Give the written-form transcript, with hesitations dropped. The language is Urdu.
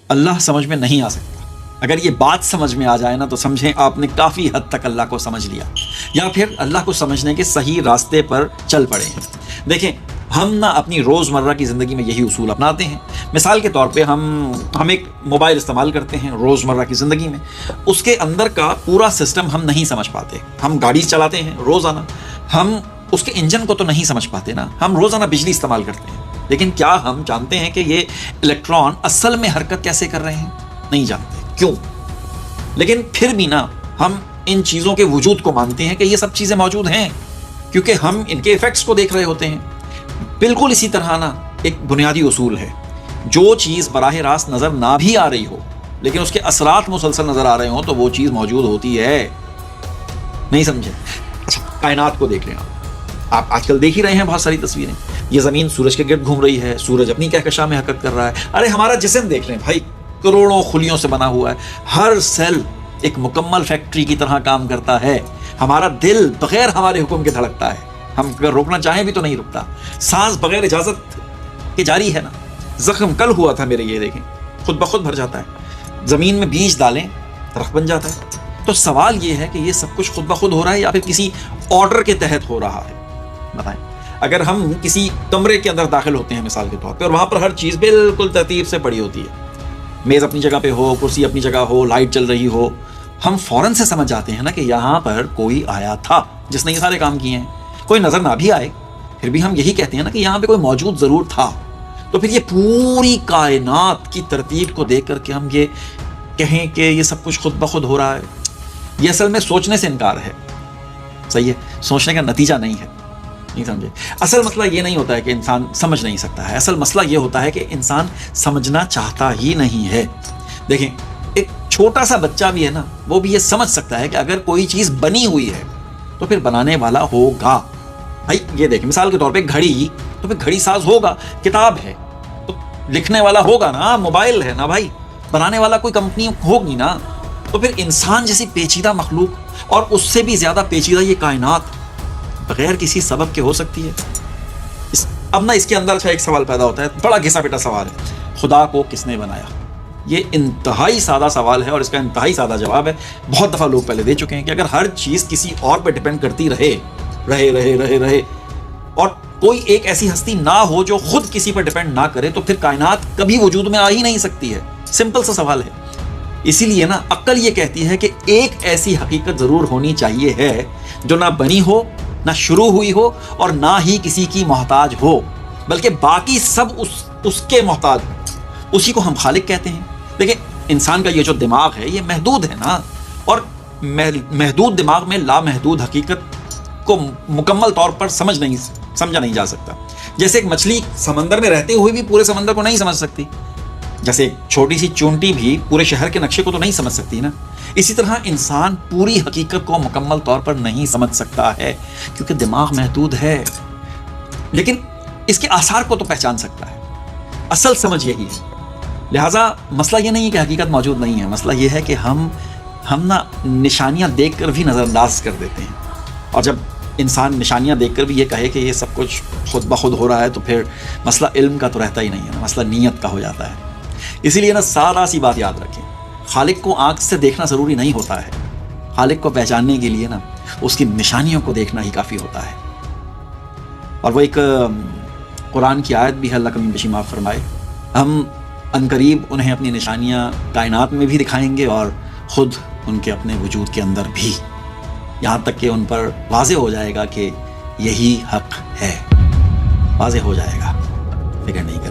اللہ سمجھ میں نہیں آ سکتا۔ اگر یہ بات سمجھ میں آ جائے نا تو سمجھیں آپ نے کافی حد تک اللہ کو سمجھ لیا، یا پھر اللہ کو سمجھنے کے صحیح راستے پر چل پڑے ہیں۔ دیکھیں، ہم نا اپنی روزمرہ کی زندگی میں یہی اصول اپناتے ہیں۔ مثال کے طور پہ ہم ایک موبائل استعمال کرتے ہیں روزمرہ کی زندگی میں، اس کے اندر کا پورا سسٹم ہم نہیں سمجھ پاتے۔ ہم گاڑی چلاتے ہیں روزانہ، ہم اس کے انجن کو تو نہیں سمجھ پاتے نا، ہم روزانہ بجلی استعمال کرتے ہیں، لیکن کیا ہم جانتے ہیں کہ یہ الیکٹران اصل میں حرکت کیسے کر رہے ہیں؟ نہیں جانتے۔ کیوں؟ لیکن پھر بھی نا ہم ان چیزوں کے وجود کو مانتے ہیں کہ یہ سب چیزیں موجود ہیں، کیونکہ ہم ان کے ایفیکٹس کو دیکھ رہے ہوتے ہیں۔ بالکل اسی طرح نا ایک بنیادی اصول ہے، جو چیز براہ راست نظر نہ بھی آ رہی ہو لیکن اس کے اثرات مسلسل نظر آ رہے ہوں تو وہ چیز موجود ہوتی ہے۔ نہیں سمجھے؟ اچھا، کائنات کو دیکھ لیں آپ آج کل دیکھ ہی رہے ہیں بہت ساری تصویریں، یہ زمین سورج کے گرد گھوم رہی ہے، سورج اپنی کہکشاں میں حرکت کر رہا ہے۔ ارے ہمارا جسم دیکھ لیں بھائی، کروڑوں خلیوں سے بنا ہوا ہے، ہر سیل ایک مکمل فیکٹری کی طرح کام کرتا ہے۔ ہمارا دل بغیر ہمارے حکم کے دھڑکتا ہے، ہم اگر روکنا چاہیں بھی تو نہیں رکتا۔ سانس بغیر اجازت کے جاری ہے نا۔ زخم کل ہوا تھا میرے، یہ دیکھیں خود بخود بھر جاتا ہے۔ زمین میں بیج ڈالیں درخت بن جاتا ہے۔ تو سوال یہ ہے کہ یہ سب کچھ خود بخود ہو رہا ہے یا پھر کسی آرڈر کے تحت ہو رہا ہے؟ بتائیں۔ اگر ہم کسی کمرے کے اندر داخل ہوتے ہیں مثال کے طور پہ، اور وہاں پر ہر چیز بالکل ترتیب سے پڑی ہوتی ہے، میز اپنی جگہ پہ ہو، کرسی اپنی جگہ ہو، لائٹ چل رہی ہو، ہم فوراً سے سمجھ جاتے ہیں نا کہ یہاں پر کوئی آیا تھا جس نے یہ سارے کام کیے ہیں۔ کوئی نظر نہ بھی آئے پھر بھی ہم یہی کہتے ہیں نا کہ یہاں پہ کوئی موجود ضرور تھا۔ تو پھر یہ پوری کائنات کی ترتیب کو دیکھ کر کے ہم یہ کہیں کہ یہ سب کچھ خود بخود ہو رہا ہے، یہ اصل میں سوچنے سے انکار ہے۔ صحیح ہے، سوچنے کا نتیجہ نہیں ہے۔ نہیں سمجھے؟ اصل مسئلہ یہ نہیں ہوتا ہے کہ انسان سمجھ نہیں سکتا ہے، اصل مسئلہ یہ ہوتا ہے کہ انسان سمجھنا چاہتا ہی نہیں ہے۔ دیکھیں، ایک چھوٹا سا بچہ بھی ہے نا، وہ بھی یہ سمجھ سکتا ہے کہ اگر کوئی چیز بنی ہوئی ہے تو پھر بنانے والا ہوگا۔ بھائی یہ دیکھیں، مثال کے طور پہ گھڑی، تو پھر گھڑی ساز ہوگا، کتاب ہے تو لکھنے والا ہوگا نا، موبائل ہے نا بھائی، بنانے والا کوئی کمپنی ہوگی نا۔ تو پھر انسان جیسی پیچیدہ مخلوق اور اس سے بھی زیادہ پیچیدہ یہ کائنات بغیر کسی سبب کے ہو سکتی ہے؟ اب نا اس کے اندر ایک سوال پیدا ہوتا ہے، بڑا گھسا پٹا سوال ہے، خدا کو کس نے بنایا؟ یہ انتہائی سادہ سوال ہے اور اس کا انتہائی سادہ جواب ہے، بہت دفعہ لوگ پہلے دے چکے ہیں کہ اگر ہر چیز کسی اور پہ ڈیپینڈ کرتی رہے اور کوئی ایک ایسی ہستی نہ ہو جو خود کسی پر ڈیپینڈ نہ کرے تو پھر کائنات کبھی وجود میں آ ہی نہیں سکتی ہے۔ سمپل سا سوال ہے۔ اسی لیے نا عقل یہ کہتی ہے کہ ایک ایسی حقیقت ضرور ہونی چاہیے ہے جو نہ بنی ہو، نہ شروع ہوئی ہو اور نہ ہی کسی کی محتاج ہو، بلکہ باقی سب اس کے محتاج ہو۔ اسی کو ہم خالق کہتے ہیں۔ دیکھیں، انسان کا یہ جو دماغ ہے یہ محدود ہے نا، اور محدود دماغ میں لامحدود حقیقت کو مکمل طور پر سمجھا نہیں جا سکتا۔ جیسے ایک مچھلی سمندر میں رہتے ہوئے بھی پورے سمندر کو نہیں سمجھ سکتی، جیسے ایک چھوٹی سی چونٹی بھی پورے شہر کے نقشے کو تو نہیں سمجھ سکتی نا، اسی طرح انسان پوری حقیقت کو مکمل طور پر نہیں سمجھ سکتا ہے کیونکہ دماغ محدود ہے، لیکن اس کے آثار کو تو پہچان سکتا ہے۔ اصل سمجھ یہی ہے۔ لہٰذا مسئلہ یہ نہیں ہے کہ حقیقت موجود نہیں ہے، مسئلہ یہ ہے کہ ہم نا نشانیاں دیکھ کر بھی نظر انداز کر دیتے ہیں، اور جب انسان نشانیاں دیکھ کر بھی یہ کہے کہ یہ سب کچھ خود بخود ہو رہا ہے تو پھر مسئلہ علم کا تو رہتا ہی نہیں ہے نا، مسئلہ نیت کا ہو جاتا ہے۔ اسی لیے نا سادہ سی بات یاد رکھیں، خالق کو آنکھ سے دیکھنا ضروری نہیں ہوتا ہے، خالق کو پہچاننے کے لیے نا اس کی نشانیوں کو دیکھنا ہی کافی ہوتا ہے۔ اور وہ ایک قرآن کی آیت بھی ہے، اللہ کمی بیشی معاف فرمائے، ہم عنقریب انہیں اپنی نشانیاں کائنات میں بھی دکھائیں گے اور خود ان کے اپنے وجود کے اندر بھی، یہاں تک کہ ان پر واضح ہو جائے گا کہ یہی حق ہے، واضح ہو جائے گا، فکر نہیں کریں۔